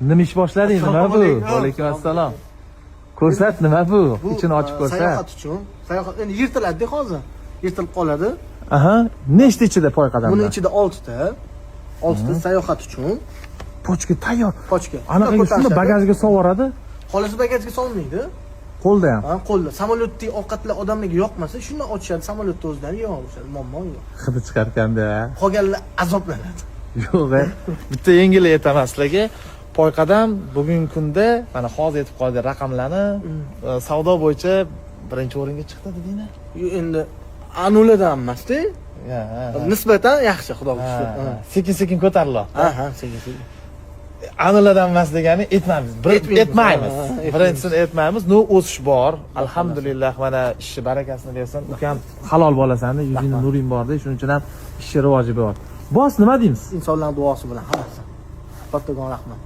Nima ish boshlading? Nima bu? Alaykum assalom. Ko'rsat, nima bu? Ichini ochib ko'rsat. Sayohat uchun. Sayohat endi yirtiladi hozir. Yirtilib qoladi. Aha, nechta ichida poy qadamda? Buni ichida 6 ta. 6 ta sayohat uchun. Pochka tayyor. Pochka. Anaqa shuni bagajga sovoradi. Qolasi bagajga solmaydi. Qo'lda ham. Ha, qo'lda. Samolyotdagi ovqatlar odamlarga yoqmasa, shundan ochishadi, samolyotda o'zidan yeyolishadi. Muammo yo'q. Hidi chiqarganda. Qolganlar azoblanadi. Yo'q, bitta yengil aytaman sizlarga. Poy qadam bugungi kunda mana hozir aytib qoldi raqamlarni savdo bo'yicha birinchi o'ringa chiqdi dedingmi? Endi anuladan emas-da. Nisbatan yaxshi, xudoga shukr. Sekin-sekin ko'tarilyapti. Ha, sekin-sekin. Aniladan emas degani aytmaymiz. Aytmaymiz. Birinchisini aytmaymiz. No o'sish bor. Alhamdulillah mana ishi barakasini bersin. Ukam halol bo'lasan-da, yuzingda nuring bor-da, shuning uchun ham ishi rivoji bor. Boss nima deymiz? Insonlar duosi bilan hammasi. Kattakon rahmat.